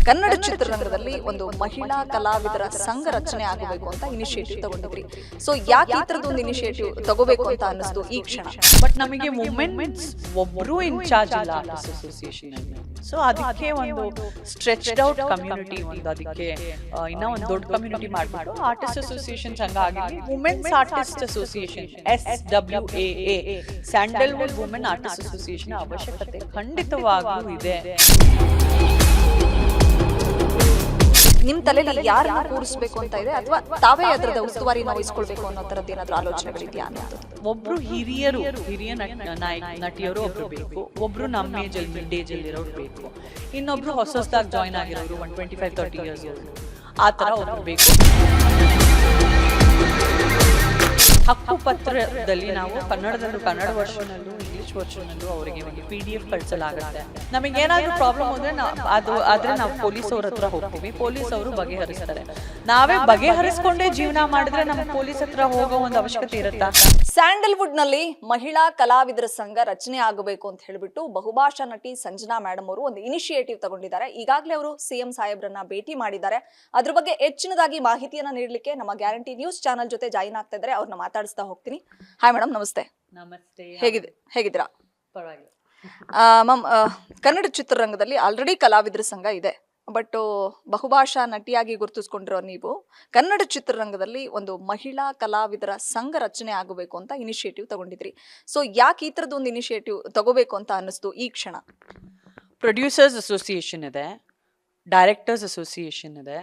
ಕನ್ನಡ ಚಿತ್ರರಂಗದಲ್ಲಿ ಒಂದು ಮಹಿಳಾ ಕಲಾವಿದರ ಸಂಘ ರಚನೆ ಆಗಬೇಕು ಅಂತ ಇನಿಷಿಯೇಟಿವ್ ತಗೊಂಡಿದ್ರಿ. ಸೊ ಯಾಕೆ ಈ ತರದ ಒಂದು ಇನಿಷಿಯೇಟಿವ್ ತಗೋಬೇಕು ಅಂತ ಅನ್ನಿಸ್ತು ಈ ಕ್ಷಣ? ಬಟ್ ನಮಗೆ ವುಮೆನ್ಸ್ ಒಬ್ರು ಇನ್ಚಾರ್ಜ್ ಇಲ್ಲ ಆರ್ಟಿಸ್ಟ್ ಅಸೋಸಿಯೇಷನ್ ಅಲ್ಲಿ. ಸೊ ಅದಕ್ಕೆ ಒಂದು ಸ್ಟ್ರೆಚ್ಡ್ ಔಟ್ ಕಮ್ಯುನಿಟಿ, ಒಂದು ಅದಕ್ಕೆ ಇನ್ನೂ ಒಂದು ದೊಡ್ಡ ಕಮ್ಯುನಿಟಿ ಮಾಡ್ಬಿಟ್ಟು ಆರ್ಟಿಸ್ಟ್ ಅಸೋಸಿಯೇಷನ್ ಸಂಘ ಆಗಿರಲಿ, women's artist association SWAA, Sandalwood women artist association ಅವಶ್ಯಕತೆ ಖಂಡಿತವಾಗ್ಲೂ ಇದೆ. ನಿಮ್ ತಲೆಯಲ್ಲಿ ಯಾರನ್ನ ಕೂರಿಸಬೇಕು ಅಂತ ಇದೆ, ಅಥವಾ ತಾವೇ ಅದರದ ಉಸ್ತುವಾರಿನ ವಹಿಸ್ಕೊಳ್ಬೇಕು ಅನ್ನೋ ತರದ್ದು ಏನಾದ್ರೂ ಆಲೋಚನೆಗಳಿದೆಯಾ ಅನ್ನೋದು? ಒಬ್ರು ಹಿರಿಯ ನಟಿಯರು ಒಬ್ರು ಬೇಕು, ಒಬ್ರು ನಮ್ಮ ಏಜ್ ಅಲ್ಲಿ ಮಿಡ್ ಏಜ್ ಅಲ್ಲಿ ಇರೋರು ಬೇಕು, ಇನ್ನೊಬ್ರು ಹೊಸದಾಗಿ ಜಾಯ್ನ್ ಆಗಿರೋರು 25-30 ಇಯರ್ಸ್ ಆ ತರ ಒಬ್ರು ಬೇಕು. ಹಕ್ಕು ಪತ್ರದಲ್ಲಿ ನಾವು ಕನ್ನಡ ವರ್ಷನಲ್ಲೂ ಇಂಗ್ಲಿಷ್ ವರ್ಷನಲ್ಲೂ ಅವರಿಗೆ ಒಂದು PDF ಕಳಿಸಲಾಗುತ್ತೆ. ನಮಗೆ ಏನಾದ್ರೂ ಪ್ರಾಬ್ಲಮ್ ಅಂದ್ರೆ ಆದ್ರೆ ನಾವು ಪೊಲೀಸ್ ಅವ್ರ ಹತ್ರ ಹೋಗ್ತೀವಿ, ಪೊಲೀಸ್ ಅವರು ಬಗೆಹರಿಸ್ತಾರೆ. ನಾವೇ ಬಗೆಹರಿಸ್ಕೊಂಡೇ ಜೀವನ ಮಾಡಿದ್ರೆ ನಮ್ಗೆ ಪೊಲೀಸ್ ಹತ್ರ ಹೋಗೋ ಒಂದು ಅವಶ್ಯಕತೆ ಇರುತ್ತಾ? ಸ್ಯಾಂಡಲ್ವುಡ್ ನಲ್ಲಿ ಮಹಿಳಾ ಕಲಾವಿದರ ಸಂಘ ರಚನೆ ಆಗಬೇಕು ಅಂತ ಹೇಳ್ಬಿಟ್ಟು ಬಹುಭಾಷಾ ನಟಿ ಸಂಜನಾ ಮೇಡಮ್ ಅವರು ಒಂದು ಇನಿಷಿಯೇಟಿವ್ ತಗೊಂಡಿದ್ದಾರೆ. ಈಗಾಗಲೇ ಅವರು CM ಸಾಹೇಬ್ರನ್ನ ಭೇಟಿ ಮಾಡಿದ್ದಾರೆ. ಅದ್ರ ಬಗ್ಗೆ ಹೆಚ್ಚಿನದಾಗಿ ಮಾಹಿತಿಯನ್ನ ನೀಡಲಿಕ್ಕೆ ನಮ್ಮ ಗ್ಯಾರಂಟಿ ನ್ಯೂಸ್ ಚಾನಲ್ ಜೊತೆ ಜಾಯಿನ್ ಆಗ್ತಾ ಇದ್ದಾರೆ. ಅವ್ರನ್ನ ಮಾತಾಡಿಸ್ತಾ ಹೋಗ್ತೀನಿ. ಹಾಯ್ ಮೇಡಮ್, ನಮಸ್ತೆ. ನಮಸ್ತೆ. ಹೇಗಿದ್ದೀರಾ? ಪರವಾಗಿಲ್ಲ ಮ್ಯಾಮ್, ಕನ್ನಡ ಚಿತ್ರರಂಗದಲ್ಲಿ ಆಲ್ರೆಡಿ ಕಲಾವಿದರ ಸಂಘ ಇದೆ. ಬಟ್ ಬಹುಭಾಷಾ ನಟಿಯಾಗಿ ಗುರುತಿಸ್ಕೊಂಡಿರೋ ನೀವು ಕನ್ನಡ ಚಿತ್ರರಂಗದಲ್ಲಿ ಒಂದು ಮಹಿಳಾ ಕಲಾವಿದರ ಸಂಘ ರಚನೆ ಆಗಬೇಕು ಅಂತ ಇನಿಷಿಯೇಟಿವ್ ತಗೊಂಡಿದ್ರಿ. ಸೊ ಯಾಕೆ ಈ ತರದ ಒಂದು ಇನಿಷಿಯೇಟಿವ್ ತಗೋಬೇಕು ಅಂತ ಅನ್ನಿಸ್ತು ಈ ಕ್ಷಣ? ಪ್ರೊಡ್ಯೂಸರ್ಸ್ ಅಸೋಸಿಯೇಷನ್ ಇದೆ, ಡೈರೆಕ್ಟರ್ಸ್ ಅಸೋಸಿಯೇಷನ್ ಇದೆ,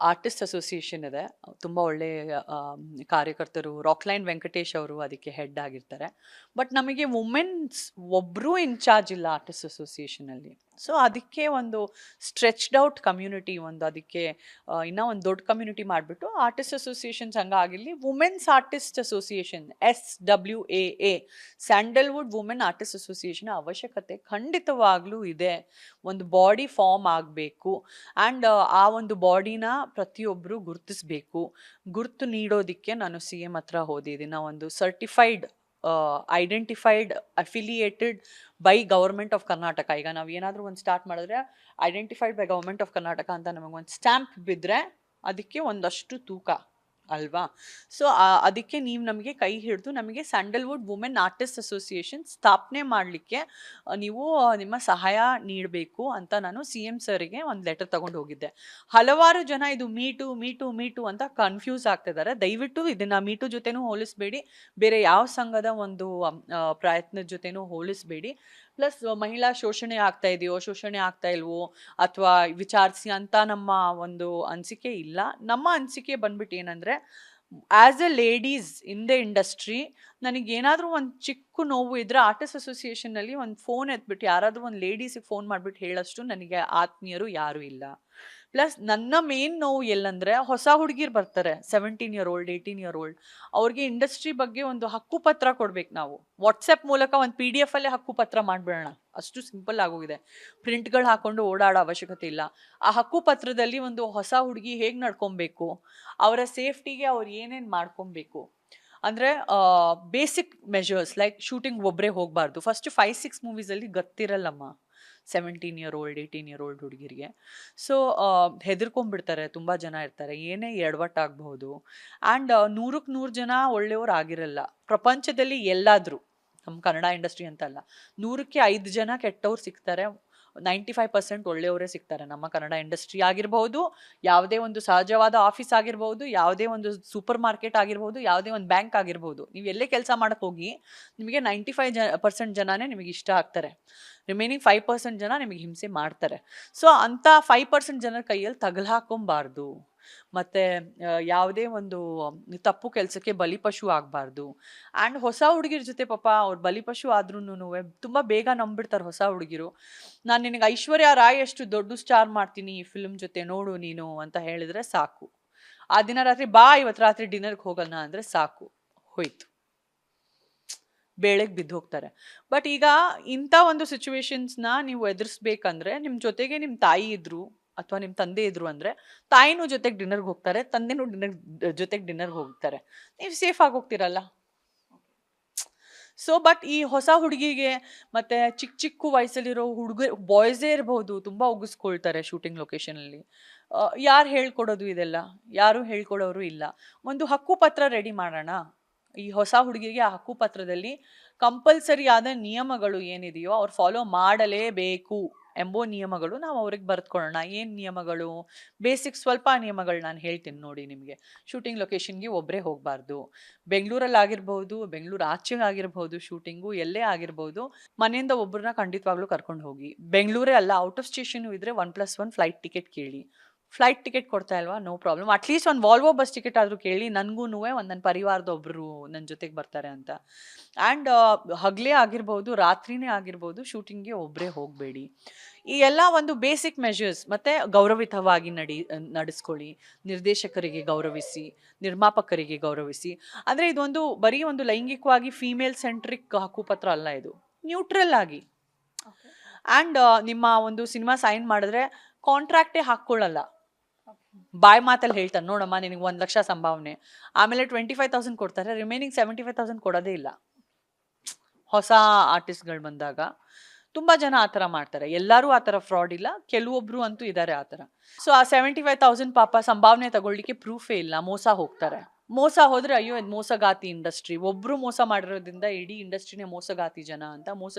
ಆರ್ಟಿಸ್ಟ್ ಅಸೋಸಿಯೇಷನ್ ಇದೆ. ತುಂಬ ಒಳ್ಳೆಯ ಕಾರ್ಯಕರ್ತರು, ರಾಕ್ಲೈನ್ ವೆಂಕಟೇಶ್ ಅವರು ಅದಕ್ಕೆ ಹೆಡ್ ಆಗಿರ್ತಾರೆ. ಬಟ್ ನಮಗೆ ವುಮೆನ್ಸ್ ಒಬ್ಬರೂ ಇನ್ಚಾರ್ಜ್ ಇಲ್ಲ ಆರ್ಟಿಸ್ಟ್ ಅಸೋಸಿಯೇಷನಲ್ಲಿ. ಸೊ ಅದಕ್ಕೆ ಒಂದು ಸ್ಟ್ರೆಚ್ಡ್ ಔಟ್ ಕಮ್ಯುನಿಟಿ, ಒಂದು ಅದಕ್ಕೆ ಇನ್ನೂ ಒಂದು ದೊಡ್ಡ ಕಮ್ಯುನಿಟಿ ಮಾಡಿಬಿಟ್ಟು ಆರ್ಟಿಸ್ಟ್ ಅಸೋಸಿಯೇಷನ್ ಸಂಘ ಆಗಿರಲಿ, women's artist association SWAA, Sandalwood women artist association ಅವಶ್ಯಕತೆ ಖಂಡಿತವಾಗ್ಲೂ ಇದೆ. ಒಂದು ಬಾಡಿ ಫಾರ್ಮ್ ಆಗಬೇಕು ಆ್ಯಂಡ್ ಆ ಒಂದು ಬಾಡಿನ ಪ್ರತಿಯೊಬ್ಬರು ಗುರುತಿಸ್ಬೇಕು. ಗುರುತು ನೀಡೋದಕ್ಕೆ ನಾನು CM ಹತ್ರ ಹೋದಿದ್ದೀನಿ. ನಾವು ಒಂದು certified identified affiliated by government of Karnataka. ಈಗ ನಾವು ಏನಾದರೂ ಒಂದು ಸ್ಟಾರ್ಟ್ ಮಾಡಿದ್ರೆ identified by government of Karnataka ಅಂತ ನಮಗೊಂದು ಸ್ಟ್ಯಾಂಪ್ ಬಿದ್ದರೆ ಅದಕ್ಕೆ ಒಂದಷ್ಟು ತೂಕ ಅಲ್ವಾ? ಸೊ ಅದಕ್ಕೆ ನೀವು ನಮಗೆ ಕೈ ಹಿಡಿದು ನಮಗೆ ಸ್ಯಾಂಡಲ್ವುಡ್ ವುಮೆನ್ ಆರ್ಟಿಸ್ಟ್ ಅಸೋಸಿಯೇಷನ್ ಸ್ಥಾಪನೆ ಮಾಡಲಿಕ್ಕೆ ನೀವು ನಿಮ್ಮ ಸಹಾಯ ನೀಡಬೇಕು ಅಂತ ನಾನು CM ಸರ್ಗೆ ಒಂದು ಲೆಟರ್ ತಗೊಂಡು ಹೋಗಿದ್ದೆ. ಹಲವಾರು ಜನ ಇದು ಮೀಟು ಅಂತ ಕನ್ಫ್ಯೂಸ್ ಆಗ್ತಿದ್ದಾರೆ. ದಯವಿಟ್ಟು ಇದನ್ನು ಮೀಟು ಜೊತೆನೂ ಹೋಲಿಸಬೇಡಿ, ಬೇರೆ ಯಾವ ಸಂಘದ ಒಂದು ಪ್ರಯತ್ನದ ಜೊತೆನೂ ಹೋಲಿಸಬೇಡಿ. ಪ್ಲಸ್ ಮಹಿಳಾ ಶೋಷಣೆ ಆಗ್ತಾ ಇದೆಯೋ, ಶೋಷಣೆ ಆಗ್ತಾ ಇಲ್ವೋ ಅಥವಾ ವಿಚಾರಿಸಿ ಅಂತ ನಮ್ಮ ಒಂದು ಅನಿಸಿಕೆ ಇಲ್ಲ. ನಮ್ಮ ಅನಿಸಿಕೆ ಬಂದ್ಬಿಟ್ಟು ಏನಂದರೆ, as A ladies in the industry ನನಗೇನಾದರೂ ಒಂದು ಚಿಕ್ಕ ನೋವು ಇದ್ದರೆ ಆರ್ಟಿಸ್ಟ್ ಅಸೋಸಿಯೇಷನ್ನಲ್ಲಿ ಒಂದು ಫೋನ್ ಎತ್ಬಿಟ್ಟು ಯಾರಾದರೂ ಒಂದು ಲೇಡೀಸಿಗೆ ಫೋನ್ ಮಾಡಿಬಿಟ್ಟು ಹೇಳೋಷ್ಟು ನನಗೆ ಆತ್ಮೀಯರು ಯಾರೂ ಇಲ್ಲ. ಪ್ಲಸ್ ನನ್ನ ಮೇನ್ ನೋವು ಎಲ್ಲಂದರೆ, ಹೊಸ ಹುಡುಗಿರು ಬರ್ತಾರೆ 17 year old 18 year old, ಅವ್ರಿಗೆ ಇಂಡಸ್ಟ್ರಿ ಬಗ್ಗೆ ಒಂದು ಹಕ್ಕು ಪತ್ರ ಕೊಡ್ಬೇಕು. ನಾವು ವಾಟ್ಸಪ್ ಮೂಲಕ ಒಂದು PDF ಅಲ್ಲೇ ಹಕ್ಕು ಪತ್ರ ಮಾಡಿಬಿಡೋಣ, ಅಷ್ಟು ಸಿಂಪಲ್ ಆಗೋಗಿದೆ. ಪ್ರಿಂಟ್ಗಳು ಹಾಕೊಂಡು ಓಡಾಡೋ ಅವಶ್ಯಕತೆ ಇಲ್ಲ. ಆ ಹಕ್ಕು ಪತ್ರದಲ್ಲಿ ಒಂದು ಹೊಸ ಹುಡುಗಿ ಹೇಗೆ ನಡ್ಕೊಬೇಕು, ಅವರ ಸೇಫ್ಟಿಗೆ ಅವ್ರು ಏನೇನು ಮಾಡ್ಕೊಬೇಕು ಅಂದರೆ ಬೇಸಿಕ್ ಮೆಷರ್ಸ್ ಲೈಕ್ ಶೂಟಿಂಗ್ ಒಬ್ಬರೇ ಹೋಗಬಾರ್ದು. ಫಸ್ಟ್ 5-6 ಮೂವೀಸಲ್ಲಿ ಗೊತ್ತಿರಲ್ಲಮ್ಮ 17 year old 18 year old ಹುಡುಗಿರಿಗೆ. ಸೊ ಹೆದರ್ಕೊಂಡ್ಬಿಡ್ತಾರೆ, ತುಂಬ ಜನ ಇರ್ತಾರೆ, ಏನೇ ಎಡವಟ್ಟಾಗಬಹುದು. ಆ್ಯಂಡ್ 100ಕ್ಕೆ 100 ಜನ ಒಳ್ಳೆಯವ್ರು ಆಗಿರಲ್ಲ ಪ್ರಪಂಚದಲ್ಲಿ ಎಲ್ಲಾದರೂ. ನಮ್ಮ ಕನ್ನಡ ಇಂಡಸ್ಟ್ರಿ ಅಂತಲ್ಲ, 100ಕ್ಕೆ 5 ಜನ ಕೆಟ್ಟವ್ರು ಸಿಗ್ತಾರೆ, 95% ಒಳ್ಳೆಯವರೇ ಸಿಗ್ತಾರೆ. ನಮ್ಮ ಕನ್ನಡ ಇಂಡಸ್ಟ್ರಿ ಆಗಿರ್ಬೋದು, ಯಾವುದೇ ಒಂದು ಸಹಜವಾದ ಆಫೀಸ್ ಆಗಿರ್ಬೋದು, ಯಾವುದೇ ಒಂದು ಸೂಪರ್ ಮಾರ್ಕೆಟ್ ಆಗಿರ್ಬೋದು, ಯಾವುದೇ ಒಂದು ಬ್ಯಾಂಕ್ ಆಗಿರ್ಬೋದು, ನೀವು ಎಲ್ಲೇ ಕೆಲಸ ಮಾಡಕ್ಕೆ ಹೋಗಿ ನಿಮಗೆ 95% ಜನನೇ ನಿಮಗೆ ಇಷ್ಟ ಆಗ್ತಾರೆ. ರಿಮೈನಿಂಗ್ 5% ಜನ ನಿಮಗೆ ಹಿಂಸೆ ಮಾಡ್ತಾರೆ. ಸೊ ಅಂಥ 5% ಜನರ ಕೈಯಲ್ಲಿ ತಗಲು ಹಾಕೊಬಾರ್ದು. ಮತ್ತು ಯಾವುದೇ ಒಂದು ತಪ್ಪು ಕೆಲಸಕ್ಕೆ ಬಲಿಪಶು ಆಗಬಾರ್ದು. ಆ್ಯಂಡ್ ಹೊಸ ಹುಡುಗಿರ ಜೊತೆ ಪಾಪ ಅವ್ರು ಬಲಿಪಶು ಆದ್ರೂ ತುಂಬ ಬೇಗ ನಂಬಿಡ್ತಾರೆ ಹೊಸ ಹುಡುಗಿರು. ನಾನು ನಿನಗೆ ಐಶ್ವರ್ಯ ರಾಯ್ ಅಷ್ಟು ದೊಡ್ಡ ಸ್ಟಾರ್ ಮಾಡ್ತೀನಿ ಈ ಫಿಲ್ಮ್ ಜೊತೆ, ನೋಡು ನೀನು ಅಂತ ಹೇಳಿದ್ರೆ ಸಾಕು. ಆ ದಿನ ರಾತ್ರಿ ಬಾ ಇವತ್ತು ರಾತ್ರಿ ಡಿನ್ನರ್ಗೆ ಹೋಗೋಣ ಅಂದರೆ ಸಾಕು, ಹೋಯ್ತು, ಬೇಳೆಗೆ ಬಿದ್ದು ಹೋಗ್ತಾರೆ. ಬಟ್ ಈಗ ಇಂಥ ಒಂದು ಸಿಚುವೇಶನ್ಸ್ನ ನೀವು ಎದುರಿಸ್ಬೇಕಂದ್ರೆ, ನಿಮ್ಮ ಜೊತೆಗೆ ನಿಮ್ಮ ತಾಯಿ ಇದ್ರು ಅಥವಾ ನಿಮ್ಮ ತಂದೆ ಇದ್ರು ಅಂದರೆ, ತಾಯಿನೂ ಜೊತೆಗೆ ಡಿನ್ನರ್ಗೆ ಹೋಗ್ತಾರೆ, ತಂದೆನೂ ಜೊತೆಗೆ ಡಿನ್ನರ್ಗೆ ಹೋಗ್ತಾರೆ, ನೀವು ಸೇಫ್ ಆಗಿ ಹೋಗ್ತಿರಲ್ಲ. ಸೊ ಬಟ್ ಈ ಹೊಸ ಹುಡುಗಿಗೆ ಮತ್ತೆ ಚಿಕ್ಕ ಚಿಕ್ಕ ವಯಸ್ಸಲ್ಲಿರೋ ಬಾಯ್ಸೇ ಇರಬಹುದು, ತುಂಬಾ ಉಗಿಸ್ಕೊಳ್ತಾರೆ ಶೂಟಿಂಗ್ ಲೊಕೇಶನಲ್ಲಿ. ಯಾರು ಹೇಳ್ಕೊಡೋದು ಇದೆಲ್ಲ? ಯಾರು ಹೇಳ್ಕೊಡೋರು ಇಲ್ಲ. ಒಂದು ಹಕ್ಕುಪತ್ರ ರೆಡಿ ಮಾಡೋಣ. ಈ ಹೊಸ ಹುಡುಗಿಗೆ ಆ ಹಕ್ಕುಪತ್ರದಲ್ಲಿ ಕಂಪಲ್ಸರಿ ಆದ ನಿಯಮಗಳು ಏನಿದೆಯೋ ಅವ್ರು ಫಾಲೋ ಮಾಡಲೇಬೇಕು ಎಂಬೋ ನಿಯಮಗಳು ನಾವು ಅವ್ರಿಗೆ ಬರ್ದ್ಕೊಳ್ಳೋಣ. ಏನು ನಿಯಮಗಳು? ಬೇಸಿಕ್ ಸ್ವಲ್ಪ ನಿಯಮಗಳು ನಾನು ಹೇಳ್ತೀನಿ ನೋಡಿ ನಿಮಗೆ. ಶೂಟಿಂಗ್ ಲೊಕೇಶನ್ಗೆ ಒಬ್ಬರೇ ಹೋಗಬಾರ್ದು. ಬೆಂಗಳೂರಲ್ಲಿ ಆಗಿರ್ಬೋದು, ಬೆಂಗಳೂರು ಆಚೆ ಆಗಿರ್ಬೋದು, ಶೂಟಿಂಗು ಎಲ್ಲೇ ಆಗಿರ್ಬೋದು, ಮನೆಯಿಂದ ಒಬ್ಬರನ್ನ ಖಂಡಿತವಾಗ್ಲೂ ಕರ್ಕೊಂಡು ಹೋಗಿ. ಬೆಂಗಳೂರೇ ಅಲ್ಲ, ಔಟ್ ಆಫ್ ಸ್ಟೇಷನ್ ಇದ್ರೆ 1+1 ಫ್ಲೈಟ್ ಟಿಕೆಟ್ ಕೇಳಿ. ಫ್ಲೈಟ್ ಟಿಕೆಟ್ ಕೊಡ್ತಾ ಇಲ್ವಾ? No problem. ಅಟ್ಲೀಸ್ಟ್ ಒಂದು ವಾಲ್ವೋ ಬಸ್ ಟಿಕೆಟ್ ಆದರೂ ಕೇಳಿ. ನನಗೂ ಒಂದು ನನ್ನ ಪರಿವಾರದ ಒಬ್ಬರು ನನ್ನ ಜೊತೆಗೆ ಬರ್ತಾರೆ ಅಂತ. ಆ್ಯಂಡ್ ಹಗಲೇ ಆಗಿರ್ಬೋದು, ರಾತ್ರಿನೇ ಆಗಿರ್ಬೋದು, ಶೂಟಿಂಗ್ಗೆ ಒಬ್ಬರೇ ಹೋಗಬೇಡಿ. ಈ ಎಲ್ಲ ಒಂದು ಬೇಸಿಕ್ ಮೆಷರ್ಸ್. ಮತ್ತು ಗೌರವಿತವಾಗಿ ನಡೆಸ್ಕೊಳ್ಳಿ. ನಿರ್ದೇಶಕರಿಗೆ ಗೌರವಿಸಿ, ನಿರ್ಮಾಪಕರಿಗೆ ಗೌರವಿಸಿ. ಅಂದರೆ ಇದೊಂದು ಬರೀ ಒಂದು ಲೈಂಗಿಕವಾಗಿ ಫೀಮೇಲ್ ಸೆಂಟ್ರಿಕ್ ಹಕ್ಕುಪತ್ರ ಅಲ್ಲ, ಇದು ನ್ಯೂಟ್ರಲ್ ಆಗಿ. ಆ್ಯಂಡ್ ನಿಮ್ಮ ಒಂದು ಸಿನಿಮಾ ಸೈನ್ ಮಾಡಿದ್ರೆ ಕಾಂಟ್ರಾಕ್ಟೇ ಹಾಕ್ಕೊಳ್ಳಲ್ಲ. ಬಾಯ್ ಮಾತಲ್ಲಿ ಹೇಳ್ತಾರೆ, ನೋಡಮ್ಮ ನಿನಗೆ 1 ಲಕ್ಷ ಸಂಭಾವನೆ, ಆಮೇಲೆ 25,000 ಕೊಡ್ತಾರೆ, ರಿಮೈನಿಂಗ್ 75,000 ಕೊಡೋದೇ ಇಲ್ಲ. ಹೊಸ ಆರ್ಟಿಸ್ಟ್ಗಳು ಬಂದಾಗ ತುಂಬಾ ಜನ ಆ ಥರ ಮಾಡ್ತಾರೆ. ಎಲ್ಲರೂ ಆ ಥರ ಫ್ರಾಡ್ ಇಲ್ಲ, ಕೆಲವೊಬ್ರು ಅಂತೂ ಇದ್ದಾರೆ ಆ ಥರ. ಸೊ ಆ 75,000 ಪಾಪ ಸಂಭಾವನೆ ತಗೊಳ್ಳಿಕ್ಕೆ ಪ್ರೂಫೇ ಇಲ್ಲ, ಮೋಸ ಹೋಗ್ತಾರೆ. ಮೋಸ ಹೋದ್ರೆ ಅಯ್ಯೋ ಇದು ಮೋಸಗಾತಿ ಇಂಡಸ್ಟ್ರಿ, ಒಬ್ರು ಮೋಸ ಮಾಡಿರೋದ್ರಿಂದ ಇಡೀ ಇಂಡಸ್ಟ್ರಿನೇ ಮೋಸಗಾತಿ ಜನ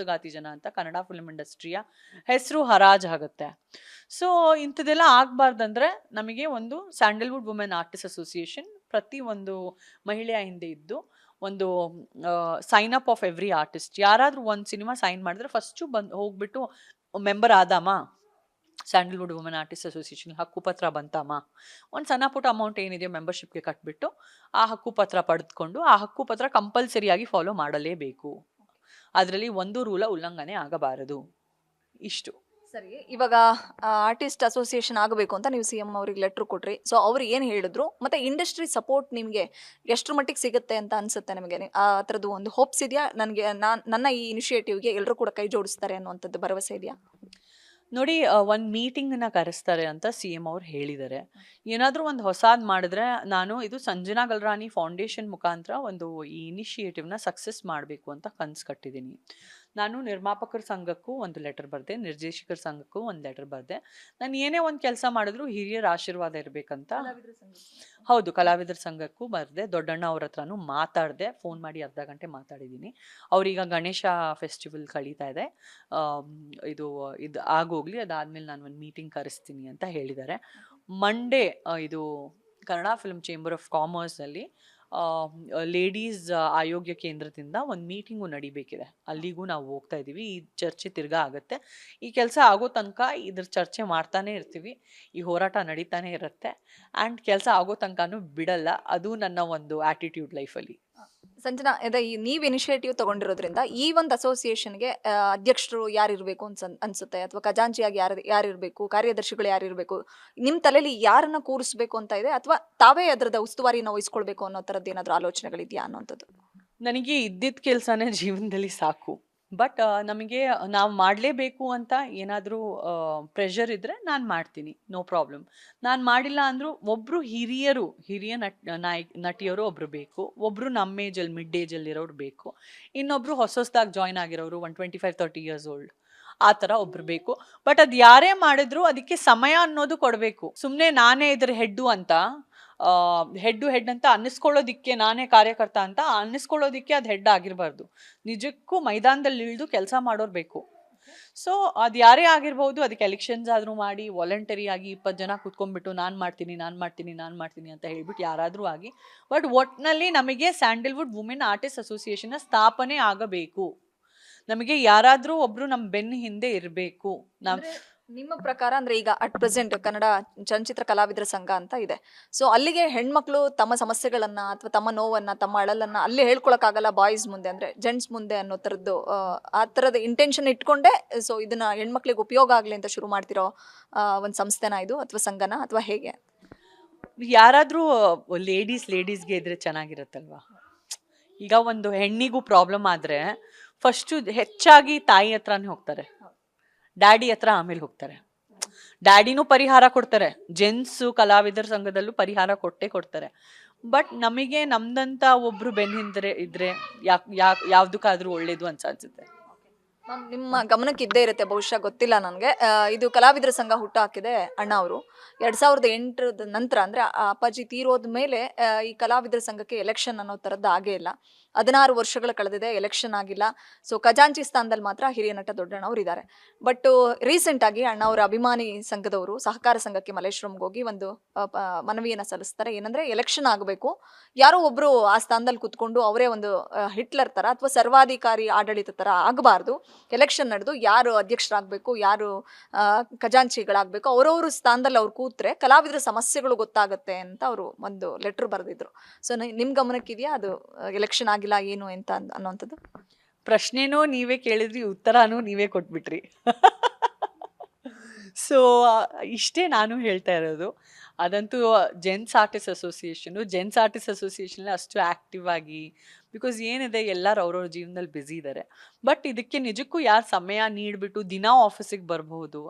ಅಂತ ಕನ್ನಡ ಫಿಲ್ಮ್ ಇಂಡಸ್ಟ್ರಿಯ ಹೆಸರು ಹರಾಜಾಗುತ್ತೆ. ಸೊ ಇಂಥದ್ದೆಲ್ಲ ಆಗ್ಬಾರ್ದಂದ್ರೆ ನಮಗೆ ಒಂದು ಸ್ಯಾಂಡಲ್ವುಡ್ ವುಮೆನ್ ಆರ್ಟಿಸ್ಟ್ ಅಸೋಸಿಯೇಷನ್ ಪ್ರತಿ ಒಂದು ಮಹಿಳೆಯ ಹಿಂದೆ ಇದ್ದು ಒಂದು sign up of every artist. ಯಾರಾದರೂ ಒಂದು ಸಿನಿಮಾ ಸೈನ್ ಮಾಡಿದ್ರೆ ಫಸ್ಟು ಹೋಗ್ಬಿಟ್ಟು ಮೆಂಬರ್ ಆದಾಮ, ಸ್ಯಾಂಡಲ್ವುಡ್ ವುಮೆನ್ ಆರ್ಟಿಸ್ಟ್ ಅಸೋಸಿಯೇಷನ್ ಹಕ್ಕುಪತ್ರ ಬಂತಮ್ಮ, ಒಂದು ಸಣ್ಣ ಪುಟ್ಟ ಅಮೌಂಟ್ ಏನಿದೆಯೋ ಮೆಂಬರ್ಶಿಪ್ಗೆ ಕಟ್ಬಿಟ್ಟು ಆ ಹಕ್ಕುಪತ್ರ ಪಡೆದುಕೊಂಡು ಆ ಹಕ್ಕುಪತ್ರ ಕಂಪಲ್ಸರಿಯಾಗಿ ಫಾಲೋ ಮಾಡಲೇಬೇಕು. ಅದರಲ್ಲಿ ಒಂದು ರೂಲ ಉಲ್ಲಂಘನೆ ಆಗಬಾರದು. ಇಷ್ಟು. ಸರಿ, ಇವಾಗ ಆರ್ಟಿಸ್ಟ್ ಅಸೋಸಿಯೇಷನ್ ಆಗಬೇಕು ಅಂತ ನೀವು CM ಅವ್ರಿಗೆ ಲೆಟ್ರ್ ಕೊಟ್ರಿ. ಸೊ ಅವ್ರು ಏನು ಹೇಳಿದ್ರು, ಮತ್ತೆ ಇಂಡಸ್ಟ್ರಿ ಸಪೋರ್ಟ್ ನಿಮಗೆ ಎಷ್ಟರ ಮಟ್ಟಿಗೆ ಸಿಗುತ್ತೆ ಅಂತ ಅನ್ಸುತ್ತೆ ನಿಮಗೆ? ಆ ಥರದ್ದು ಒಂದು ಹೋಪ್ಸ್ ಇದೆಯಾ? ನನಗೆ ನನ್ನ ಈ ಇನಿಷಿಯೇಟಿವ್ಗೆ ಎಲ್ಲರೂ ಕೂಡ ಕೈ ಜೋಡಿಸ್ತಾರೆ ಅನ್ನುವಂಥದ್ದು ಭರವಸೆ ಇದೆಯಾ? ನೋಡಿ, ಒಂದು ಮೀಟಿಂಗ್ನ ಕರೆಸ್ತಾರೆ ಅಂತ CM ಅವ್ರು ಹೇಳಿದ್ದಾರೆ. ಏನಾದರೂ ಒಂದು ಹೊಸಾದ್ ಮಾಡಿದ್ರೆ ನಾನು ಇದು ಸಂಜನಾ ಗಲ್ರಾನಿ ಫೌಂಡೇಶನ್ ಮುಖಾಂತರ ಒಂದು ಈ ಇನಿಷಿಯೇಟಿವ್ನ ಸಕ್ಸಸ್ ಮಾಡಬೇಕು ಅಂತ ಕನ್ಸು ಕಟ್ಟಿದ್ದೀನಿ. ನಾನು ನಿರ್ಮಾಪಕರ ಸಂಘಕ್ಕೂ ಒಂದು ಲೆಟರ್ ಬರೆದೆ, ನಿರ್ದೇಶಕರ ಸಂಘಕ್ಕೂ ಒಂದು ಲೆಟರ್ ಬರೆದೆ. ನಾನು ಏನೇ ಒಂದು ಕೆಲಸ ಮಾಡಿದ್ರು ಹಿರಿಯರ ಆಶೀರ್ವಾದ ಇರಬೇಕಂತ. ಹೌದು, ಕಲಾವಿದರ ಸಂಘಕ್ಕೂ ಬರೆದೆ. ದೊಡ್ಡಣ್ಣ ಅವ್ರ ಹತ್ರನೂ ಮಾತಾಡಿದೆ, ಫೋನ್ ಮಾಡಿ ಅರ್ಧ ಗಂಟೆ ಮಾತಾಡಿದ್ದೀನಿ. ಅವ್ರೀಗ ಗಣೇಶ ಫೆಸ್ಟಿವಲ್ ಕಳೀತಾ ಇದೆ, ಇದು ಆಗೋಗ್ಲಿ, ಅದಾದ್ಮೇಲೆ ನಾನು ಒಂದು ಮೀಟಿಂಗ್ ಕರೆಸ್ತೀನಿ ಅಂತ ಹೇಳಿದ್ದಾರೆ. ಮಂಡೇ ಇದು ಕನ್ನಡ ಫಿಲ್ಮ್ ಚೇಂಬರ್ ಆಫ್ ಕಾಮರ್ಸಲ್ಲಿ ಲೇಡೀಸ್ ಆಯೋಗ್ಯ ಕೇಂದ್ರದಿಂದ ಒಂದು ಮೀಟಿಂಗು ನಡಿಬೇಕಿದೆ. ಅಲ್ಲಿಗೂ ನಾವು ಹೋಗ್ತಾ ಇದ್ದೀವಿ. ಈ ಚರ್ಚೆ ತಿರ್ಗಾ ಆಗುತ್ತೆ. ಈ ಕೆಲಸ ಆಗೋ ತನಕ ಇದ್ರ ಚರ್ಚೆ ಮಾಡ್ತಾನೆ ಇರ್ತೀವಿ, ಈ ಹೋರಾಟ ನಡೀತಾನೆ ಇರುತ್ತೆ. ಆ್ಯಂಡ್ ಕೆಲಸ ಆಗೋ ತನಕನೂ ಬಿಡಲ್ಲ. ಅದು ನನ್ನ ಒಂದು ಆಟಿಟ್ಯೂಡ್ ಲೈಫಲ್ಲಿ. ಸಂಜನಾ, ನೀವು ಇನಿಷಿಯೇಟಿವ್ ತಗೊಂಡಿರೋದ್ರಿಂದ ಈ ಒಂದು ಅಸೋಸಿಯೇಷನ್ಗೆ ಅಧ್ಯಕ್ಷರು ಯಾರಿರಬೇಕು ಅನ್ಸುತ್ತೆ, ಅಥವಾ ಖಜಾಂಚಿಯಾಗಿ ಯಾರಿರಬೇಕು, ಕಾರ್ಯದರ್ಶಿಗಳು ಯಾರಿರಬೇಕು, ನಿಮ್ಮ ತಲೆಯಲ್ಲಿ ಯಾರನ್ನ ಕೂರಿಸ್ಬೇಕು ಅಂತ ಇದೆ, ಅಥವಾ ತಾವೇ ಅದರದ ಉಸ್ತುವಾರಿನ ವಹಿಸ್ಕೊಳ್ಬೇಕು ಅನ್ನೋ ಥರದ್ದು ಏನಾದರೂ ಆಲೋಚನೆಗಳಿದೆಯಾ ಅನ್ನೋಂಥದ್ದು? ನನಗೆ ಇದ್ದಿದ್ದ ಕೆಲಸನೇ ಜೀವನದಲ್ಲಿ ಸಾಕು. ಬಟ್ ನಮಗೆ ನಾವು ಮಾಡಲೇಬೇಕು ಅಂತ ಏನಾದರೂ ಪ್ರೆಷರ್ ಇದ್ದರೆ ನಾನು ಮಾಡ್ತೀನಿ, ನೋ ಪ್ರಾಬ್ಲಮ್. ನಾನು ಮಾಡಿಲ್ಲ ಅಂದರೂ ಒಬ್ಬರು ಹಿರಿಯ ನಟಿಯರು ಒಬ್ಬರು ಬೇಕು, ಒಬ್ಬರು ನಮ್ಮ ಏಜಲ್ಲಿ ಮಿಡ್ ಏಜಲ್ಲಿರೋರು ಬೇಕು, ಇನ್ನೊಬ್ಬರು ಹೊಸದಾಗಿ ಜಾಯ್ನ್ ಆಗಿರೋರು 25-30 ಇಯರ್ಸ್ ಓಲ್ಡ್, ಆ ಥರ ಒಬ್ರು ಬೇಕು. ಬಟ್ ಅದು ಯಾರೇ ಮಾಡಿದ್ರು ಅದಕ್ಕೆ ಸಮಯ ಅನ್ನೋದು ಕೊಡಬೇಕು. ಸುಮ್ಮನೆ ನಾನೇ ಇದ್ರ ಹೆಡ್ ಅಂತ ಅನ್ನಿಸ್ಕೊಳ್ಳೋದಿಕ್ಕೆ, ನಾನೇ ಕಾರ್ಯಕರ್ತ ಅಂತ ಅನ್ನಿಸ್ಕೊಳ್ಳೋದಿಕ್ಕೆ ಅದು ಹೆಡ್ ಆಗಿರಬಾರ್ದು. ನಿಜಕ್ಕೂ ಮೈದಾನದಲ್ಲಿ ಇಳಿದು ಕೆಲಸ ಮಾಡೋರು ಬೇಕು. ಸೊ ಅದು ಯಾರೇ ಆಗಿರ್ಬೋದು, ಅದಕ್ಕೆ ಎಲೆಕ್ಷನ್ಸ್ ಆದರೂ ಮಾಡಿ ವಾಲಂಟರಿ ಆಗಿ 20 ಜನ ಕೂತ್ಕೊಂಡ್ಬಿಟ್ಟು ನಾನು ಮಾಡ್ತೀನಿ ಅಂತ ಹೇಳ್ಬಿಟ್ಟು ಯಾರಾದರೂ ಆಗಿ, ಬಟ್ ಒಟ್ಟಿನಲ್ಲಿ ನಮಗೆ ಸ್ಯಾಂಡಲ್ವುಡ್ ವುಮೆನ್ ಆರ್ಟಿಸ್ಟ್ ಅಸೋಸಿಯೇಷನ್ನ ಸ್ಥಾಪನೆ ಆಗಬೇಕು. ನಮಗೆ ಯಾರಾದರೂ ಒಬ್ರು ನಮ್ಮ ಬೆನ್ನ ಹಿಂದೆ ಇರಬೇಕು. ನಿಮ್ಮ ಪ್ರಕಾರ ಅಂದ್ರೆ ಈಗ ಅಟ್ ಪ್ರೆಸೆಂಟ್ ಕನ್ನಡ ಚಲನಚಿತ್ರ ಕಲಾವಿದರ ಸಂಘ ಅಂತ ಇದೆ. ಸೊ ಅಲ್ಲಿಗೆ ಹೆಣ್ಮಕ್ಳು ತಮ್ಮ ಸಮಸ್ಯೆಗಳನ್ನ ಅಥವಾ ತಮ್ಮ ನೋವನ್ನ, ತಮ್ಮ ಅಳಲನ್ನ ಅಲ್ಲಿ ಹೇಳ್ಕೊಳಕ್ಕಾಗಲ್ಲ ಬಾಯ್ಸ್ ಮುಂದೆ, ಅಂದ್ರೆ ಜೆಂಟ್ಸ್ ಮುಂದೆ ಅನ್ನೋ ಥರದ್ದು ಆ ಥರದ ಇಂಟೆನ್ಷನ್ ಇಟ್ಕೊಂಡೆ ಸೊ ಇದನ್ನ ಹೆಣ್ಮಕ್ಳಿಗೆ ಉಪಯೋಗ ಆಗಲಿ ಅಂತ ಶುರು ಮಾಡ್ತಿರೋ ಒಂದು ಸಂಸ್ಥೆನ ಇದು, ಅಥವಾ ಸಂಘನ, ಅಥವಾ ಹೇಗೆ? ಯಾರಾದರೂ ಲೇಡೀಸ್ಗೆ ಇದ್ರೆ ಚೆನ್ನಾಗಿರುತ್ತಲ್ವಾ? ಈಗ ಒಂದು ಹೆಣ್ಣಿಗೂ ಪ್ರಾಬ್ಲಮ್ ಆದರೆ ಫಸ್ಟು ಹೆಚ್ಚಾಗಿ ತಾಯಿ ಹತ್ರನೇ ಹೋಗ್ತಾರೆ, ಡ್ಯಾಡಿ ಹತ್ರ ಆಮೇಲೆ ಹೋಗ್ತಾರೆ. ಡ್ಯಾಡಿನೂ ಪರಿಹಾರ ಕೊಡ್ತಾರೆ, ಜೆಂಟ್ಸು ಕಲಾವಿದರ ಸಂಘದಲ್ಲೂ ಪರಿಹಾರ ಕೊಟ್ಟೇ ಕೊಡ್ತಾರೆ. ಬಟ್ ನಮಗೆ ನಮ್ದಂತ ಒಬ್ರು ಬೆನ್ನಿಂದ್ರೆ ಇದ್ರೆ ಯಾವ್ದಕ್ಕಾದ್ರೂ ಒಳ್ಳೇದು ಅನ್ಸುತ್ತೆ. ಮ್ಯಾಮ್, ನಿಮ್ಮ ಗಮನಕ್ಕೆ ಇದ್ದೇ ಇರುತ್ತೆ ಬಹುಶಃ, ಗೊತ್ತಿಲ್ಲ ನನಗೆ. ಇದು ಕಲಾವಿದರ ಸಂಘ ಹುಟ್ಟು ಹಾಕಿದೆ ಅಣ್ಣ ಅವರು 2008 ನಂತರ, ಅಂದ್ರೆ ಅಪ್ಪಾಜಿ ತೀರೋದ ಮೇಲೆ ಈ ಕಲಾವಿದರ ಸಂಘಕ್ಕೆ ಎಲೆಕ್ಷನ್ ಅನ್ನೋ ಥರದ್ದು ಆಗೇ ಇಲ್ಲ. 16 ವರ್ಷಗಳು ಕಳೆದಿದೆ, ಎಲೆಕ್ಷನ್ ಆಗಿಲ್ಲ. ಸೊ ಖಜಾಂಚಿ ಸ್ಥಾನದಲ್ಲಿ ಮಾತ್ರ ಹಿರಿಯ ನಟ ದೊಡ್ಡಣ್ಣವ್ರು ಇದ್ದಾರೆ. ಬಟ್ ರೀಸೆಂಟ್ ಆಗಿ ಅಣ್ಣ ಅವರ ಅಭಿಮಾನಿ ಸಂಘದವರು ಸಹಕಾರ ಸಂಘಕ್ಕೆ ಮಲ್ಲೇಶ್ವರಂಗೆ ಹೋಗಿ ಒಂದು ಮನವಿಯನ್ನ ಸಲ್ಲಿಸ್ತಾರೆ. ಏನಂದ್ರೆ ಎಲೆಕ್ಷನ್ ಆಗಬೇಕು, ಯಾರೋ ಒಬ್ರು ಆ ಸ್ಥಾನದಲ್ಲಿ ಕುತ್ಕೊಂಡು ಅವರೇ ಒಂದು ಹಿಟ್ಲರ್ ತರ ಅಥವಾ ಸರ್ವಾಧಿಕಾರಿ ಆಡಳಿತ ತರ ಆಗಬಾರ್ದು. ಎಲೆಕ್ಷನ್ ನಡೆದು ಯಾರು ಅಧ್ಯಕ್ಷರಾಗಬೇಕು, ಯಾರು ಖಜಾಂಚಿಗಳಾಗಬೇಕು, ಅವರವರು ಸ್ಥಾನದಲ್ಲಿ ಅವ್ರು ಕೂತ್ರೆ ಕಲಾವಿದರ ಸಮಸ್ಯೆಗಳು ಗೊತ್ತಾಗುತ್ತೆ ಅಂತ ಅವರು ಒಂದು ಲೆಟರ್ ಬರೆದಿದ್ರು. ಸೊ ನಿಮ್ ಗಮನಕ್ಕಿದೆಯಾ ಅದು ಎಲೆಕ್ಷನ್ ಆಗಿಲ್ಲ ಏನು ಅಂತ ಅನ್ನೋಂಥದ್ದು? ಪ್ರಶ್ನೆನೂ ನೀವೇ ಕೇಳಿದ್ರಿ, ಉತ್ತರನೂ ನೀವೇ ಕೊಟ್ಬಿಟ್ರಿ. ಸೊ ಇಷ್ಟೇ ನಾನು ಹೇಳ್ತಾ ಇರೋದು. ಅದಂತೂ ಜೆಂಟ್ಸ್ ಆರ್ಟಿಸ್ಟ್ ಅಸೋಸಿಯೇಷನ್ ಅಷ್ಟು ಆ್ಯಕ್ಟಿವ್ ಆಗಿ, ಬಿಕಾಸ್ ಏನಿದೆ ಎಲ್ಲರೂ ಅವ್ರವ್ರ ಜೀವನದಲ್ಲಿ ಬ್ಯುಸಿ ಇದ್ದಾರೆ. ಬಟ್ ಇದಕ್ಕೆ ನಿಜಕ್ಕೂ ಯಾರು ಸಮಯ ನೀಡಿಬಿಟ್ಟು ದಿನ ಆಫೀಸಿಗೆ ಬರ್ಬೋದು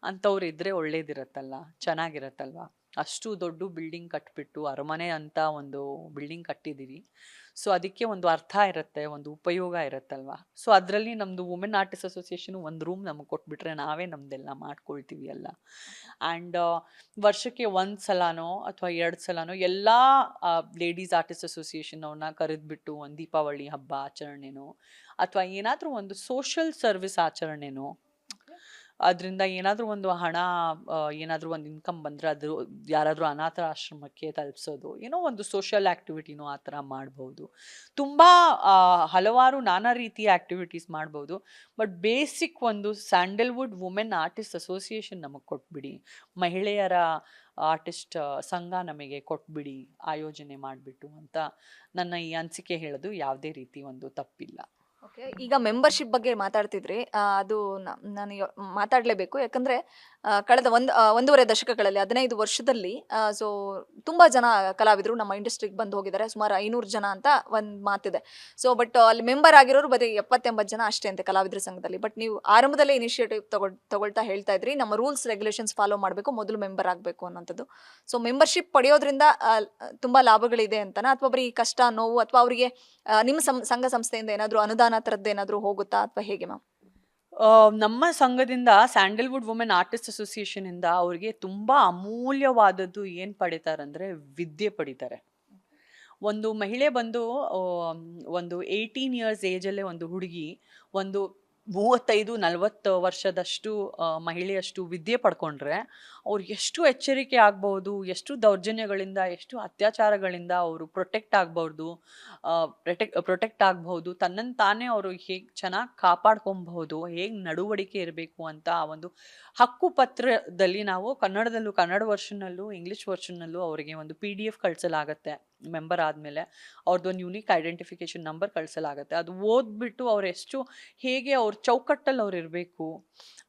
ಅಂಥವ್ರು ಇದ್ದರೆ ಒಳ್ಳೇದಿರತ್ತಲ್ಲ, ಚೆನ್ನಾಗಿರತ್ತಲ್ವ. ಅಷ್ಟು ದೊಡ್ಡ ಬಿಲ್ಡಿಂಗ್ ಕಟ್ಬಿಟ್ಟು ಅರಮನೆ ಅಂತ ಒಂದು ಬಿಲ್ಡಿಂಗ್ ಕಟ್ಟಿದ್ದೀವಿ. ಸೊ ಅದಕ್ಕೆ ಒಂದು ಅರ್ಥ ಇರುತ್ತೆ, ಒಂದು ಉಪಯೋಗ ಇರುತ್ತಲ್ವ. ಸೊ ಅದರಲ್ಲಿ ನಮ್ಮದು ವುಮೆನ್ ಆರ್ಟಿಸ್ಟ್ ಅಸೋಸಿಯೇಷನ್ ಒಂದು ರೂಮ್ ನಮಗೆ ಕೊಟ್ಬಿಟ್ರೆ ನಾವೇ ನಮ್ದೆಲ್ಲ ಮಾಡ್ಕೊಳ್ತೀವಿ ಎಲ್ಲ. ಆ್ಯಂಡ್ ವರ್ಷಕ್ಕೆ 1 ಸಲನೋ ಅಥವಾ 2 ಸಲನೋ ಎಲ್ಲ ಲೇಡೀಸ್ ಆರ್ಟಿಸ್ಟ್ ಅಸೋಸಿಯೇಷನ್ ಅವ್ರನ್ನ ಕರೆದ್ಬಿಟ್ಟು ಒಂದು ದೀಪಾವಳಿ ಹಬ್ಬ ಆಚರಣೆನೋ ಅಥವಾ ಏನಾದರೂ ಒಂದು ಸೋಷಲ್ ಸರ್ವಿಸ್ ಆಚರಣೆನೋ, ಅದರಿಂದ ಏನಾದರೂ ಒಂದು ಹಣ, ಏನಾದರೂ ಒಂದು ಇನ್ಕಮ್ ಬಂದರೆ ಅದು ಯಾರಾದರೂ ಅನಾಥ ಆಶ್ರಮಕ್ಕೆ ತಲುಪಿಸೋದು, ಏನೋ ಒಂದು ಸೋಷಿಯಲ್ ಆ್ಯಕ್ಟಿವಿಟಿನೂ ಆ ಥರ ಮಾಡ್ಬೋದು. ತುಂಬ ಹಲವಾರು ನಾನಾ ರೀತಿಯ ಆ್ಯಕ್ಟಿವಿಟೀಸ್ ಮಾಡ್ಬೋದು. ಬಟ್ ಬೇಸಿಕ್ ಒಂದು ಸ್ಯಾಂಡಲ್ವುಡ್ ವುಮೆನ್ ಆರ್ಟಿಸ್ಟ್ ಅಸೋಸಿಯೇಷನ್ ನಮಗೆ ಕೊಟ್ಬಿಡಿ, ಮಹಿಳೆಯರ ಆರ್ಟಿಸ್ಟ್ ಸಂಘ ನಮಗೆ ಕೊಟ್ಬಿಡಿ ಆಯೋಜನೆ ಮಾಡಿಬಿಟ್ಟು ಅಂತ ನನ್ನ ಈ ಅನಿಸಿಕೆ ಹೇಳೋದು ಯಾವುದೇ ರೀತಿ ಒಂದು ತಪ್ಪಿಲ್ಲ. ಓಕೆ, ಈಗ ಮೆಂಬರ್ಶಿಪ್ ಬಗ್ಗೆ ಮಾತಾಡ್ತಿದ್ರಿ. ಅದು ನಾನು ಮಾತಾಡಲೇಬೇಕು, ಯಾಕಂದ್ರೆ ಕಳೆದ ಒಂದೂವರೆ ದಶಕಗಳಲ್ಲಿ 15 ವರ್ಷದಲ್ಲಿ ಸೊ ತುಂಬಾ ಜನ ಕಲಾವಿದರು ನಮ್ಮ ಇಂಡಸ್ಟ್ರಿಗೆ ಬಂದು ಹೋಗಿದ್ದಾರೆ. ಸುಮಾರು 500 ಜನ ಅಂತ ಒಂದು ಮಾತಿದೆ. ಸೊ ಬಟ್ ಅಲ್ಲಿ ಮೆಂಬರ್ ಆಗಿರೋರು ಬರೀ 70-80 ಜನ ಅಷ್ಟೇ ಅಂತೆ ಕಲಾವಿದರ ಸಂಘದಲ್ಲಿ. ಬಟ್ ನೀವು ಆರಂಭದಲ್ಲೇ ಇನಿಷಿಯೇಟಿವ್ ತಗೊಳ್ತಾ ಹೇಳ್ತಾ ಇದ್ರಿ, ನಮ್ಮ ರೂಲ್ಸ್ ರೆಗ್ಯುಲೇಷನ್ಸ್ ಫಾಲೋ ಮಾಡಬೇಕು, ಮೊದಲು ಮೆಂಬರ್ ಆಗಬೇಕು ಅನ್ನೋಂಥದ್ದು. ಸೊ ಮೆಂಬರ್ಶಿಪ್ ಪಡೆಯೋದ್ರಿಂದ ತುಂಬಾ ಲಾಭಗಳಿದೆ ಅಂತನಾ, ಅಥವಾ ಬರೀ ಕಷ್ಟ, ನೋವು, ಅಥವಾ ಅವರಿಗೆ ನಿಮ್ಮ ಸಂಘ ಸಂಸ್ಥೆಯಿಂದ ಏನಾದರೂ ಅನುದಾನ ಥರದ್ದು ಏನಾದರೂ ಹೋಗುತ್ತಾ ಅಥವಾ ಹೇಗೆ ಮ್ಯಾಮ್? ನಮ್ಮ ಸಂಘದಿಂದ, ಸ್ಯಾಂಡಲ್ವುಡ್ ವುಮೆನ್ ಆರ್ಟಿಸ್ಟ್ ಅಸೋಸಿಯೇಷನ್ ಇಂದ ಅವ್ರಿಗೆ ತುಂಬಾ ಅಮೂಲ್ಯವಾದದ್ದು ಏನು ಪಡಿತಾರಂದ್ರೆ ವಿದ್ಯೆ ಪಡಿತಾರೆ. ಒಂದು ಮಹಿಳೆ ಬಂದು ಒಂದು 18 ಇಯರ್ಸ್ ಏಜಲ್ಲೇ ಒಂದು ಹುಡುಗಿ ಒಂದು 35-40 ವರ್ಷದಷ್ಟು ಮಹಿಳೆಯಷ್ಟು ವಿದ್ಯೆ ಪಡ್ಕೊಂಡ್ರೆ ಅವ್ರು ಎಷ್ಟು ಎಚ್ಚರಿಕೆ ಆಗ್ಬೋದು, ಎಷ್ಟು ದೌರ್ಜನ್ಯಗಳಿಂದ, ಎಷ್ಟು ಅತ್ಯಾಚಾರಗಳಿಂದ ಅವರು ಪ್ರೊಟೆಕ್ಟ್ ಆಗ್ಬಹುದು, ತನ್ನನ್ನು ತಾನೇ ಅವರು ಹೇಗೆ ಚೆನ್ನಾಗಿ ಕಾಪಾಡ್ಕೊಬಹುದು, ಹೇಗೆ ನಡವಳಿಕೆ ಇರಬೇಕು ಅಂತ ಆ ಒಂದು ಹಕ್ಕು ಪತ್ರದಲ್ಲಿ ನಾವು ಕನ್ನಡದಲ್ಲೂ, ಕನ್ನಡ ವರ್ಷನಲ್ಲೂ ಇಂಗ್ಲಿಷ್ ವರ್ಷನಲ್ಲೂ ಅವರಿಗೆ ಒಂದು PDF ಕಳಿಸಲಾಗತ್ತೆ. ಮೆಂಬರ್ ಆದಮೇಲೆ ಅವ್ರದ್ದೊಂದು ಯೂನಿಕ್ ಐಡೆಂಟಿಫಿಕೇಶನ್ ನಂಬರ್ ಕಳಿಸಲಾಗತ್ತೆ. ಅದು ಓದ್ಬಿಟ್ಟು ಅವ್ರು ಎಷ್ಟು ಹೇಗೆ ಅವ್ರ ಚೌಕಟ್ಟಲ್ಲಿ ಅವ್ರು ಇರಬೇಕು,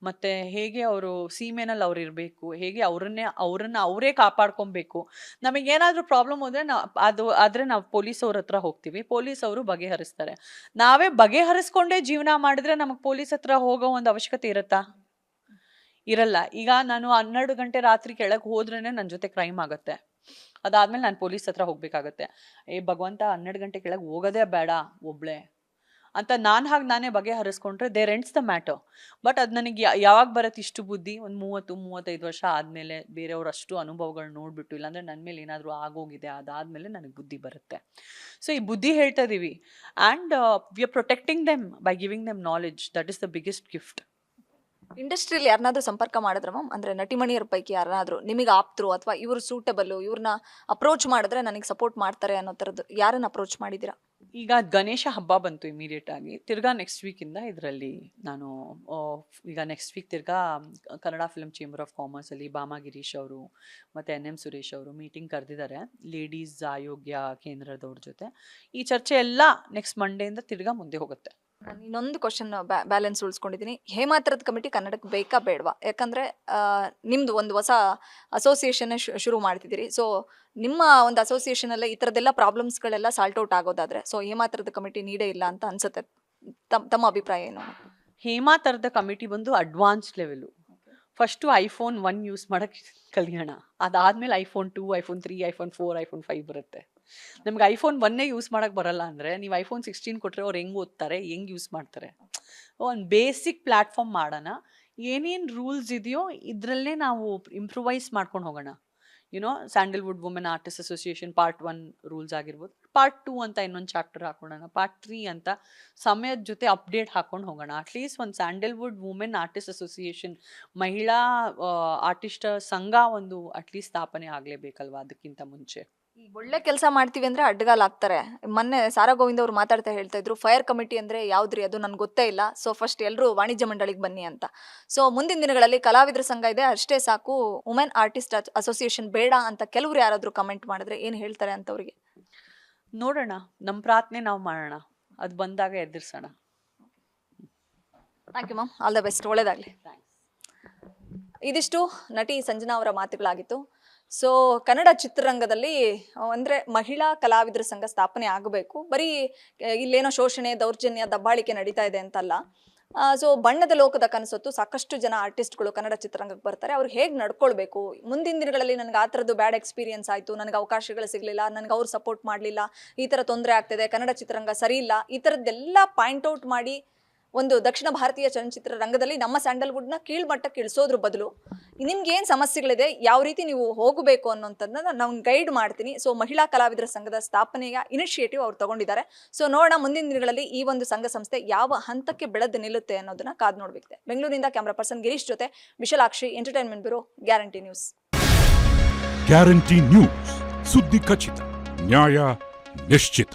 ಮತ್ತು ಹೇಗೆ ಅವರು ಸೀಮೆನಲ್ಲಿ ಅವ್ರು ಇರಬೇಕು, ಹೇಗೆ ಅವರನ್ನು ಅವರೇ ಕಾಪಾಡ್ಕೊಬೇಕು. ನಮಗೇನಾದರೂ ಪ್ರಾಬ್ಲಮ್ ಹೋದರೆ ಆದರೆ ನಾವು ಪೊಲೀಸವ್ರ ಹತ್ರ ಹೋಗ್ತೀವಿ, ಪೊಲೀಸ್ ಅವರು ಬಗೆಹರಿಸ್ತಾರೆ. ನಾವೇ ಬಗೆಹರಿಸ್ಕೊಂಡೇ ಜೀವನ ಮಾಡಿದ್ರೆ ನಮಗೆ ಪೊಲೀಸ್ ಹತ್ರ ಹೋಗೋ ಒಂದು ಅವಶ್ಯಕತೆ ಇರುತ್ತಾ? ಇರಲ್ಲ. ಈಗ ನಾನು 12 ಗಂಟೆ ರಾತ್ರಿ ಕೆಳಗೆ ಹೋದ್ರೇ ನನ್ನ ಜೊತೆ ಕ್ರೈಮ್ ಆಗುತ್ತೆ. ಅದಾದ್ಮೇಲೆ ನಾನು ಪೊಲೀಸ್ ಹತ್ರ ಹೋಗ್ಬೇಕಾಗತ್ತೆ. ಭಗವಂತ 12 ಗಂಟೆ ಕೆಳಗೆ ಹೋಗೋದೇ ಬೇಡ ಒಬ್ಳೆ ಅಂತ ನಾನೇ ಬಗೆಹರಿಸ್ಕೊಂಡ್ರೆ there ends the matter. But ಅದು ನನಗೆ ಯಾವಾಗ ಬರುತ್ತೆ ಇಷ್ಟು ಬುದ್ಧಿ? ಒಂದು 30-35 ವರ್ಷ ಆದಮೇಲೆ ಬೇರೆಯವ್ರ ಅಷ್ಟು ಅನುಭವಗಳು ನೋಡಿಬಿಟ್ಟು, ಇಲ್ಲಾಂದರೆ ನನ್ನ ಮೇಲೆ ಏನಾದರೂ ಆಗೋಗಿದೆ ಅದಾದಮೇಲೆ ನನಗೆ ಬುದ್ಧಿ ಬರುತ್ತೆ. ಸೊ ಈ ಬುದ್ಧಿ ಹೇಳ್ತಾ ಇದ್ದೀವಿ. And we are protecting them by giving them knowledge. That is the biggest gift. ಇಂಡಸ್ಟ್ರಿಯಲ್ಲಿ ಯಾರನ್ನಾದ್ರೂ ಸಂಪರ್ಕ ಮಾಡಿದ್ರ ಮ್ಯಾಮ್? ಅಂದ್ರೆ ನಟಿಮಣಿಯರ ಪೈಕಿ ಯಾರಾದ್ರೂ ನಿಮಗೆ ಆಪ್ತರು ಅಥವಾ ಇವರು ಸೂಟಬಲ್, ಇವ್ರನ್ನ ಅಪ್ರೋಚ್ ಮಾಡಿದ್ರೆ ನನಗೆ ಸಪೋರ್ಟ್ ಮಾಡ್ತಾರೆ ಅನ್ನೋ ಥರದ್ದು ಯಾರನ್ನ ಅಪ್ರೋಚ್ ಮಾಡಿದ್ದೀರಾ? ಈಗ ಗಣೇಶ ಹಬ್ಬ ಬಂತು ಇಮಿಡಿಯೇಟ್ ಆಗಿ. ತಿರ್ಗಾ ನೆಕ್ಸ್ಟ್ ವೀಕಿಂದ ಇದರಲ್ಲಿ ನಾನು ಈಗ ನೆಕ್ಸ್ಟ್ ವೀಕ್ ತಿರ್ಗಾ ಕನ್ನಡ ಫಿಲ್ಮ್ ಚೇಂಬರ್ ಆಫ್ ಕಾಮರ್ಸಲ್ಲಿ ಭಾಮಾ ಗಿರೀಶ್ ಅವರು ಮತ್ತು NM ಸುರೇಶ್ ಅವರು ಮೀಟಿಂಗ್ ಕರೆದಿದ್ದಾರೆ ಲೇಡೀಸ್ ಆಯೋಗ್ಯ ಕೇಂದ್ರದವ್ರ ಜೊತೆ. ಈ ಚರ್ಚೆ ಎಲ್ಲ ನೆಕ್ಸ್ಟ್ ಮಂಡೆಯಿಂದ ತಿರ್ಗಾ ಮುಂದೆ ಹೋಗುತ್ತೆ. ನಾನು ಇನ್ನೊಂದು ಕ್ವಶನ್ ಬ್ಯಾಲೆನ್ಸ್ ಉಳಿಸ್ಕೊಂಡಿದ್ದೀನಿ. ಹೇಮಾತ್ರದ ಕಮಿಟಿ ಕನ್ನಡಕ್ಕೆ ಬೇಕಾ ಬೇಡವಾ? ಯಾಕಂದ್ರೆ ನಿಮ್ದು ಒಂದು ಹೊಸ ಅಸೋಸಿಯೇಷನ್ ಶುರು ಮಾಡ್ತಿದ್ದೀರಿ. ಸೊ ನಿಮ್ಮ ಒಂದು ಅಸೋಸಿಯೇಷನ್ ಅಲ್ಲೇ ಈ ಥರದ್ದೆಲ್ಲ ಪ್ರಾಬ್ಲಮ್ಸ್ಗಳೆಲ್ಲ ಸಾಲ್ಟ್ ಔಟ್ ಆಗೋದಾದ್ರೆ ಸೊ ಹೇಮಾತ್ರದ ಕಮಿಟಿ ನೀಡೇ ಇಲ್ಲ ಅಂತ ಅನ್ಸುತ್ತೆ. ತಮ್ಮ ಅಭಿಪ್ರಾಯ ಏನು? ಹೇಮಾತರದ ಕಮಿಟಿ ಬಂದು advance level. First iPhone 1 use ಮಾಡೋಕ್ಕೆ ಕಲಿಯೋಣ, ಅದಾದಮೇಲೆ iPhone 2, iPhone 3, iPhone 4, iPhone 5 ಬರುತ್ತೆ. ನಮ್ಗೆ ಐಫೋನ್ 1 ಯೂಸ್ ಮಾಡಕ್ಕೆ ಬರಲ್ಲ ಅಂದರೆ ನೀವು ಐಫೋನ್ 16 ಕೊಟ್ಟರೆ ಅವ್ರು ಹೆಂಗೆ ಓದ್ತಾರೆ, ಹೆಂಗೆ ಯೂಸ್ ಮಾಡ್ತಾರೆ? ಒಂದು ಬೇಸಿಕ್ ಪ್ಲ್ಯಾಟ್ಫಾರ್ಮ್ ಮಾಡೋಣ, ಏನೇನು ರೂಲ್ಸ್ ಇದೆಯೋ ಇದರಲ್ಲೇ ನಾವು ಇಂಪ್ರೂವೈಸ್ ಮಾಡ್ಕೊಂಡು ಹೋಗೋಣ. Sandalwood women artist association part 1 rules ಆಗಿರ್ಬೋದು, ಪಾರ್ಟ್ 2 ಅಂತ ಇನ್ನೊಂದು ಚಾಪ್ಟರ್ ಹಾಕೊಳ್ಳೋಣ, ಪಾರ್ಟ್ 3 ಅಂತ ಸಮಯದ ಜೊತೆ ಅಪ್ಡೇಟ್ ಹಾಕೊಂಡು ಹೋಗೋಣ. ಅಟ್ಲೀಸ್ಟ್ ಒಂದು ಸ್ಯಾಂಡಲ್ವುಡ್ ವುಮೆನ್ ಆರ್ಟಿಸ್ಟ್ ಅಸೋಸಿಯೇಷನ್, ಮಹಿಳಾ ಆರ್ಟಿಸ್ಟ್ ಸಂಘ ಒಂದು ಅಟ್ಲೀಸ್ಟ್ ಸ್ಥಾಪನೆ ಆಗಲೇಬೇಕಲ್ವಾ ಅದಕ್ಕಿಂತ ಮುಂಚೆ. ಈ ಒಳ್ಳೆ ಕೆಲಸ ಮಾಡ್ತೀವಿ ಅಂದ್ರೆ ಅಡ್ಡಗಾಲ್ ಆಗ್ತಾರೆ. ಮೊನ್ನೆ ಸಾರಾ ಗೋವಿಂದ್ ಅವರು ಮಾತಾಡ್ತಾ ಹೇಳ್ತಾ ಇದ್ರು, ಫೈರ್ ಕಮಿಟಿ ಅಂದ್ರೆ ಯಾವ್ದ್ರಿ ಅದು ನನ್ಗೆ ಗೊತ್ತೇ ಇಲ್ಲ, ಸೊ ಫಸ್ಟ್ ಎಲ್ಲರೂ ವಾಣಿಜ್ಯ ಮಂಡಳಿಗೆ ಬನ್ನಿ ಅಂತ. ಸೊ ಮುಂದಿನ ದಿನಗಳಲ್ಲಿ ಕಲಾವಿದರ ಸಂಘ ಇದೆ ಅಷ್ಟೇ ಸಾಕು, ವುಮೆನ್ ಆರ್ಟಿಸ್ಟ್ ಅಸೋಸಿಯೇಷನ್ ಬೇಡ ಅಂತ ಕೆಲವ್ರು ಯಾರಾದ್ರೂ ಕಮೆಂಟ್ ಮಾಡಿದ್ರೆ ಏನ್ ಹೇಳ್ತಾರೆ ಅಂತವ್ರಿಗೆ? ನೋಡೋಣ, ನಮ್ಮ ಪ್ರಾರ್ಥನೆ ನಾವು ಮಾಡೋಣ, ಅದು ಬಂದಾಗ ಎದುರಿಸೋಣ. Thank you ma'am, all the best, ಒಳ್ಳೇದಾಗ್ಲಿ. ಇದಿಷ್ಟು ನಟಿ ಸಂಜನಾ ಅವರ ಮಾತುಗಳಾಗಿತ್ತು. ಸೊ ಕನ್ನಡ ಚಿತ್ರರಂಗದಲ್ಲಿ ಅಂದರೆ ಮಹಿಳಾ ಕಲಾವಿದರ ಸಂಘ ಸ್ಥಾಪನೆ ಆಗಬೇಕು, ಬರೀ ಇಲ್ಲೇನೋ ಶೋಷಣೆ, ದೌರ್ಜನ್ಯ, ದಬ್ಬಾಳಿಕೆ ನಡೀತಾ ಇದೆ ಅಂತಲ್ಲ. ಸೊ ಬಣ್ಣದ ಲೋಕದ ಕನಸೊತ್ತು ಸಾಕಷ್ಟು ಜನ ಆರ್ಟಿಸ್ಟ್ಗಳು ಕನ್ನಡ ಚಿತ್ರರಂಗಕ್ಕೆ ಬರ್ತಾರೆ. ಅವ್ರು ಹೇಗೆ ನಡ್ಕೊಳ್ಬೇಕು, ಮುಂದಿನ ದಿನಗಳಲ್ಲಿ ನನಗೆ ಆ ಥರದ್ದು ಬ್ಯಾಡ್ ಎಕ್ಸ್ಪೀರಿಯನ್ಸ್ ಆಯಿತು, ನನಗೆ ಅವಕಾಶಗಳು ಸಿಗಲಿಲ್ಲ, ನನಗೆ ಅವ್ರು ಸಪೋರ್ಟ್ ಮಾಡಲಿಲ್ಲ, ಈ ಥರ ತೊಂದರೆ ಆಗ್ತಿದೆ, ಕನ್ನಡ ಚಿತ್ರರಂಗ ಸರಿ ಇಲ್ಲ, ಈ ಥರದ್ದೆಲ್ಲ ಪಾಯಿಂಟ್ ಔಟ್ ಮಾಡಿ ಒಂದು ದಕ್ಷಿಣ ಭಾರತೀಯ ಚಲನಚಿತ್ರ ರಂಗದಲ್ಲಿ ನಮ್ಮ ಸ್ಯಾಂಡಲ್ವುಡ್ನ ಕೀಳ್ಮಟ್ಟಕ್ಕೆ ಇಳಿಸೋದ್ರ ಬದಲು ನಿಮ್ಗೆ ಏನು ಸಮಸ್ಯೆಗಳಿದೆ, ಯಾವ ರೀತಿ ನೀವು ಹೋಗಬೇಕು ಅನ್ನೋಂಥದ್ದನ್ನ ನಾನು ಗೈಡ್ ಮಾಡ್ತೀನಿ. ಸೊ ಮಹಿಳಾ ಕಲಾವಿದರ ಸಂಘದ ಸ್ಥಾಪನೆಯ ಇನಿಷಿಯೇಟಿವ್ ಅವ್ರು ತಗೊಂಡಿದ್ದಾರೆ. ಸೊ ನೋಡೋಣ ಮುಂದಿನ ದಿನಗಳಲ್ಲಿ ಈ ಒಂದು ಸಂಘ ಸಂಸ್ಥೆ ಯಾವ ಹಂತಕ್ಕೆ ಬೆಳೆದು ನಿಲ್ಲುತ್ತೆ ಅನ್ನೋದನ್ನ ಕಾದು ನೋಡಬೇಕಿದೆ. ಬೆಂಗಳೂರಿನಿಂದ ಕ್ಯಾಮ್ರಾ ಪರ್ಸನ್ ಗಿರೀಶ್ ಜೊತೆ Vishalakshi, entertainment bureau, guarantee news. Guarantee news, ಸುದ್ದಿ ಖಚಿತ, ನ್ಯಾಯ ನಿಶ್ಚಿತ.